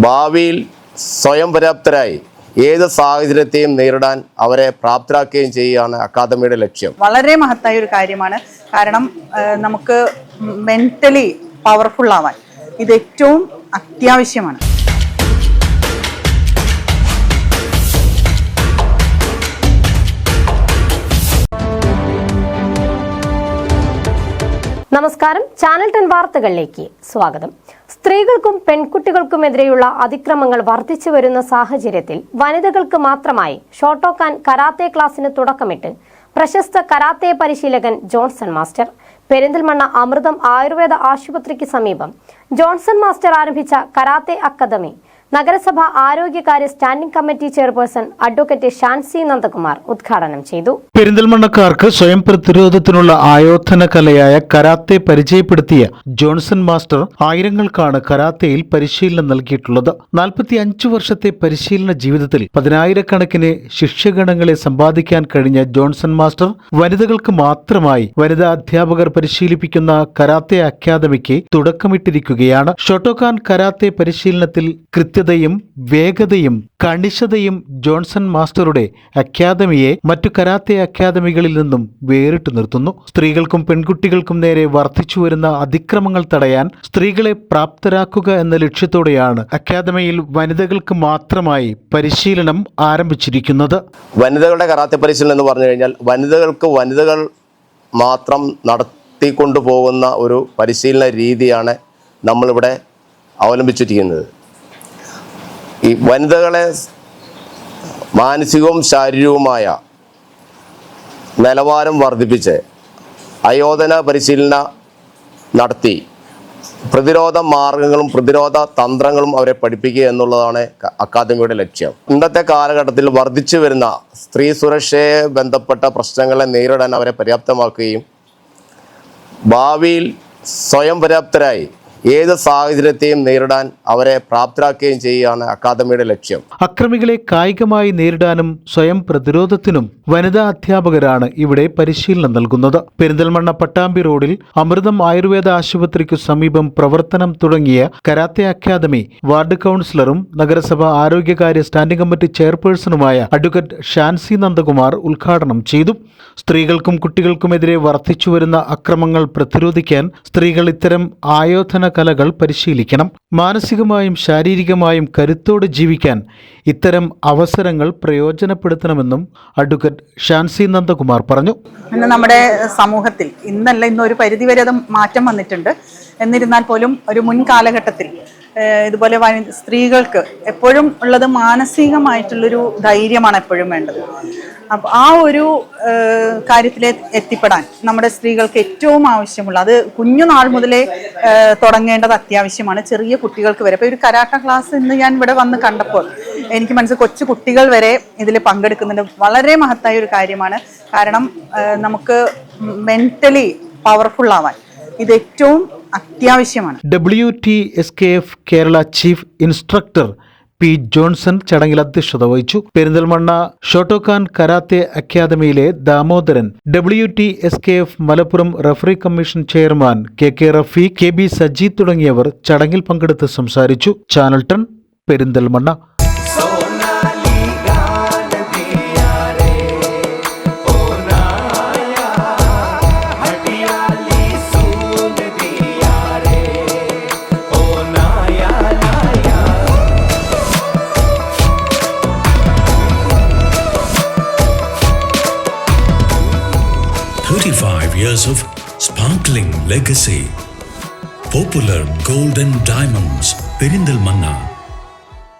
ഭാവിയിൽ സ്വയം പര്യാപ്തരായി ഏത് സാഹചര്യത്തെയും നേരിടാൻ അവരെ പ്രാപ്തരാക്കുകയും ചെയ്യുകയാണ് അക്കാദമിയുടെ ലക്ഷ്യം. വളരെ മഹത്തായ ഒരു കാര്യമാണ്. കാരണം നമുക്ക് മെന്റലി പവർഫുൾ ആവാൻ ഇത് ഏറ്റവും അത്യാവശ്യമാണ്. നമസ്കാരം, ചാനൽ 10 വാർത്തകളിലേക്ക് സ്വാഗതം. സ്ത്രീകൾക്കും പെൺകുട്ടികൾക്കുമെതിരെയുള്ള അതിക്രമങ്ങൾ വർദ്ധിച്ചു വരുന്ന സാഹചര്യത്തിൽ വനിതകൾക്ക് മാത്രമായി ഷോട്ടോക്കാൻ കരാത്തെ ക്ലാസിന് തുടക്കമിട്ട് പ്രശസ്ത കരാത്തെ പരിശീലകൻ ജോൺസൺ മാസ്റ്റർ. പെരിന്തൽമണ്ണ അമൃതം ആയുർവേദ ആശുപത്രിക്ക് സമീപം ജോൺസൺ മാസ്റ്റർ ആരംഭിച്ച കരാത്തെ അക്കാദമി നഗരസഭ ആരോഗ്യകാര്യ standing committee chairperson advocate Shancy Nandakumar ഉദ്ഘാടനം ചെയ്തു. പെരിന്തൽമണ്ണക്കാർക്ക് സ്വയം പ്രതിരോധത്തിനുള്ള ആയോധന കലയായ കരാത്തെ പരിചയപ്പെടുത്തിയ ജോൺസൺ മാസ്റ്റർ ആയിരങ്ങൾക്കാണ് കരാത്തയിൽ പരിശീലനം നൽകിയിട്ടുള്ളത്. 45 വർഷത്തെ പരിശീലന ജീവിതത്തിൽ 10,000-കണക്കിന് ശിഷ്യഗണങ്ങളെ സമ്പാദിക്കാൻ കഴിഞ്ഞ ജോൺസൺ മാസ്റ്റർ വനിതകൾക്ക് മാത്രമായി വനിതാ അധ്യാപകർ പരിശീലിപ്പിക്കുന്ന കരാത്തെ അക്കാദമിക്ക് തുടക്കമിട്ടിരിക്കുകയാണ്. ഷോട്ടോക്കാൻ കരാത്തെ പരിശീലനത്തിൽ കൃത്യതയും വേഗതയും കണിശതയും ജോൺസൺ മാസ്റ്ററുടെ അക്കാദമിയെ മറ്റു കരാത്തെ അക്കാദമികളിൽ നിന്നും വേറിട്ടു നിർത്തുന്നു. സ്ത്രീകൾക്കും പെൺകുട്ടികൾക്കും നേരെ വർദ്ധിച്ചുവരുന്ന അതിക്രമങ്ങൾ തടയാൻ സ്ത്രീകളെ പ്രാപ്തരാക്കുക എന്ന ലക്ഷ്യത്തോടെയാണ് അക്കാദമിയിൽ വനിതകൾക്ക് മാത്രമായി പരിശീലനം ആരംഭിച്ചിരിക്കുന്നത്. വനിതകളുടെ കരാത്തെ പരിശീലനം എന്ന് പറഞ്ഞു കഴിഞ്ഞാൽ വനിതകൾ മാത്രം നടത്തിക്കൊണ്ടുപോകുന്ന ഒരു പരിശീലന രീതിയാണ് നമ്മളിവിടെ അവലംബിച്ചിരിക്കുന്നത്. ഈ വനിതകളെ മാനസികവും ശാരീരികവുമായ നിലവാരം വർദ്ധിപ്പിച്ച് ആയോധന പരിശീലനം നടത്തി പ്രതിരോധ മാർഗങ്ങളും പ്രതിരോധ തന്ത്രങ്ങളും അവരെ പഠിപ്പിക്കുക എന്നുള്ളതാണ് അക്കാദമിയുടെ ലക്ഷ്യം. ഇന്നത്തെ കാലഘട്ടത്തിൽ വർദ്ധിച്ചു വരുന്ന സ്ത്രീ സുരക്ഷയെ ബന്ധപ്പെട്ട പ്രശ്നങ്ങളെ നേരിടാൻ അവരെ പര്യാപ്തമാക്കുകയും ഭാവിയിൽ സ്വയം പര്യാപ്തരായി ഏത് സാഹചര്യത്തെയും നേരിടാൻ അവരെ പ്രാപ്തരാക്കുകയും ചെയ്യുകയാണ് അക്കാദമിയുടെ ലക്ഷ്യം. അക്രമികളെ കായികമായി നേരിടാനും സ്വയം പ്രതിരോധത്തിനും വനിതാ അധ്യാപകരാണ് ഇവിടെ പരിശീലനം നൽകുന്നത്. പെരിന്തൽമണ്ണ പട്ടാമ്പി റോഡിൽ അമൃതം ആയുർവേദ ആശുപത്രിക്കു സമീപം പ്രവർത്തനം തുടങ്ങിയ കരാത്തെ അക്കാദമി വാർഡ് കൗൺസിലറും നഗരസഭ ആരോഗ്യകാര്യ സ്റ്റാൻഡിംഗ് കമ്മിറ്റി ചെയർപേഴ്സണുമായ അഡ്വക്കേറ്റ് ഷാൻസി നന്ദകുമാർ ഉദ്ഘാടനം ചെയ്തു. സ്ത്രീകൾക്കും കുട്ടികൾക്കുമെതിരെ വർദ്ധിച്ചുവരുന്ന അക്രമങ്ങൾ പ്രതിരോധിക്കാൻ സ്ത്രീകൾ ഇത്തരം ആയോധന കലകൾ പരിശീലിക്കണം. മാനസികമായും ശാരീരികമായും കരുത്തോടെ ജീവിക്കാൻ ഇത്തരം അവസരങ്ങൾ പ്രയോജനപ്പെടുത്തണമെന്നും അഡ്വക്കേറ്റ് ഷാൻസി നന്ദകുമാർ പറഞ്ഞു. ഇന്ന് നമ്മുടെ സമൂഹത്തിൽ ഇന്നൊരു പരിധിവരെ അത് മാറ്റം വന്നിട്ടുണ്ട്. എന്നിരുന്നാൽ പോലും ഒരു മുൻ കാലഘട്ടത്തിൽ ഇതുപോലെ സ്ത്രീകൾക്ക് എപ്പോഴും ഉള്ളത് മാനസികമായിട്ടുള്ളൊരു ധൈര്യമാണ് എപ്പോഴും വേണ്ടത്. അപ്പം ആ ഒരു കാര്യത്തിൽ എത്തിപ്പെടാൻ നമ്മുടെ സ്ത്രീകൾക്ക് ഏറ്റവും ആവശ്യമുള്ള അത് കുഞ്ഞുനാൾ മുതലേ തുടങ്ങേണ്ടത് അത്യാവശ്യമാണ്. ചെറിയ കുട്ടികൾക്ക് വരെ ഇപ്പോൾ ഒരു കരാട്ട ക്ലാസ് ഇന്ന് ഞാൻ ഇവിടെ വന്ന് കണ്ടപ്പോൾ എനിക്ക് മനസ്സിലായി കൊച്ചു കുട്ടികൾ വരെ ഇതിൽ പങ്കെടുക്കുന്നുണ്ട്. വളരെ മഹത്തായ ഒരു കാര്യമാണ്. കാരണം നമുക്ക് മെന്റലി പവർഫുൾ ആവാൻ ഇത് ഏറ്റവും അത്യാവശ്യമാണ്. WTSKF Kerala chief instructor P Johnson ചടങ്ങിൽ അധ്യക്ഷത വഹിച്ചു. പെരിന്തൽമണ്ണ ഷോട്ടോക്കാൻ കരാത്തെ അക്കാദമിയിലെ Damodaran, WTSKF Malappuram referee commission chairman KK Rafeeq, KB Saji തുടങ്ങിയവർ ചടങ്ങിൽ പങ്കെടുത്ത് സംസാരിച്ചു. Channel 10 Perinthalmanna. Years of sparkling legacy. Popular Gold and Diamonds, Perindalmanna.